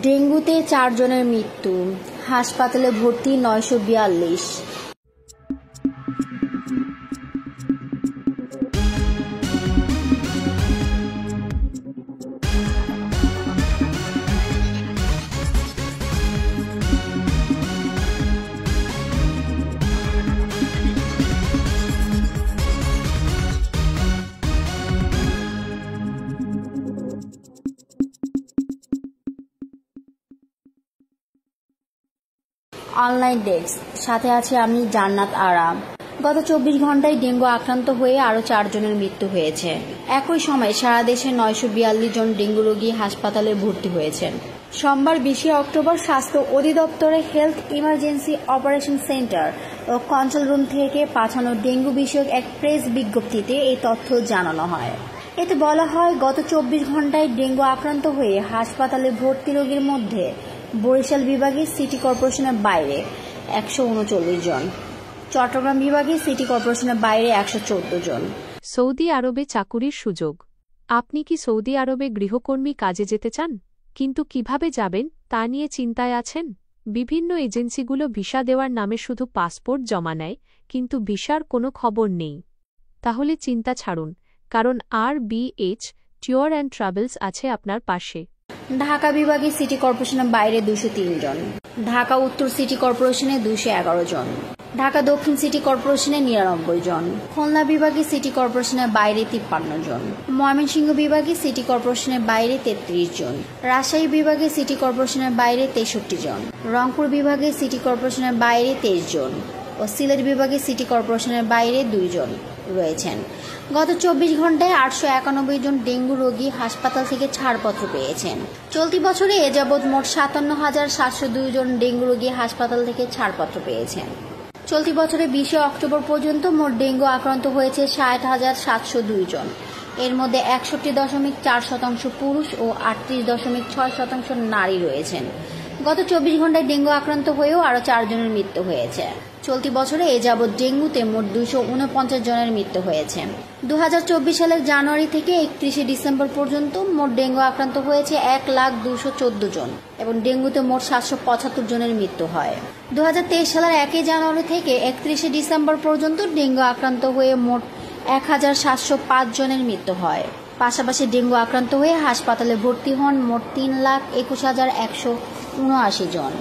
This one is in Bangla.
ডেঙ্গুতে 4 জনের মৃত্যু, হাসপাতালে ভর্তি 942। অনলাইন ডেস্ক, সাথে আছে আমি জান্নাত আরা। গত 24 ঘন্টায় ডেঙ্গু আক্রান্ত হয়ে আরও 4 জনের মৃত্যু হয়েছে। একই সময় সারা দেশে 942 জন ডেঙ্গু রোগী হাসপাতালে ভর্তি হয়েছেন। সোমবার 20 অক্টোবর স্বাস্থ্য অধিদপ্তরের হেলথ ইমার্জেন্সি অপারেশন সেন্টার ও কন্ট্রোল রুম থেকে পাঠানো ডেঙ্গু বিষয়ক এক প্রেস বিজ্ঞপ্তিতে এই তথ্য জানানো হয়। এতে বলা হয়, গত 24 ঘন্টায় ডেঙ্গু আক্রান্ত হয়ে হাসপাতালে ভর্তি রোগীর মধ্যে বরিশাল বিভাগে সিটি কর্পোরেশনের বাইরে 139 জন, চট্টগ্রাম বিভাগে সিটি কর্পোরেশনের বাইরে 114 জন। সৌদি আরবে চাকুরির সুযোগ। আপনি কি সৌদি আরবে গৃহকর্মী কাজে যেতে চান, কিন্তু কিভাবে যাবেন তা নিয়ে চিন্তায় আছেন? বিভিন্ন এজেন্সিগুলো ভিসা দেওয়ার নামে শুধু পাসপোর্ট জমা নেয়, কিন্তু ভিসার কোনো খবর নেই। তাহলে চিন্তা ছাড়ুন, কারণ RBH ট্যুর অ্যান্ড ট্রাভেলস আছে আপনার পাশে। ঢাকা বিভাগে সিটি কর্পোরেশনের বাইরে 203 জন, ঢাকা উত্তর সিটি কর্পোরেশনে 211 জন, ঢাকা দক্ষিণ সিটি কর্পোরেশনে 99 জন, খুলনা বিভাগে সিটি কর্পোরেশনের বাইরে 53 জন, ময়মনসিংহ বিভাগে সিটি কর্পোরেশনের বাইরে 33 জন, রাজশাহী বিভাগে সিটি কর্পোরেশনের বাইরে 63 জন, রংপুর বিভাগে সিটি কর্পোরেশনের বাইরে 23 জন ও সিলেট বিভাগে সিটি কর্পোরেশনের বাইরে 2 জন রয়েছেন। গত 24 ঘন্টায় 891 জন ডেঙ্গু রোগী হাসপাতাল থেকে ছাড়পত্র পেয়েছেন। চলতি বছরে এ যাবৎ মোট 57,702 জন ডেঙ্গু রোগী হাসপাতাল থেকে ছাড়পত্র পেয়েছেন। চলতি বছরে 20 অক্টোবর পর্যন্ত মোট ডেঙ্গু আক্রান্ত হয়েছে 60,702 জন। এর মধ্যে 61.4% পুরুষ ও 38.6% নারী রয়েছেন। গত 24 ঘন্টায় ডেঙ্গু আক্রান্ত হয়েও আরও 4 জনের মৃত্যু হয়েছে। চলতি বছরে এ যাবৎ ডেঙ্গুতে মোট 249 জনের মৃত্যু হয়েছে। 2024 সালের জানুয়ারি থেকে 31 ডিসেম্বর পর্যন্ত মোট ডেঙ্গু আক্রান্ত হয়েছে 1,214 জন এবং ডেঙ্গুতে মোট 775 জনের মৃত্যু হয়। 2023 সালের 1 জানুয়ারি থেকে 31 ডিসেম্বর পর্যন্ত ডেঙ্গু আক্রান্ত হয়ে মোট 1,705 জনের মৃত্যু হয়। পাশাপাশি ডেঙ্গু আক্রান্ত হয়ে হাসপাতালে ভর্তি হন মোট 3,21,179 জন।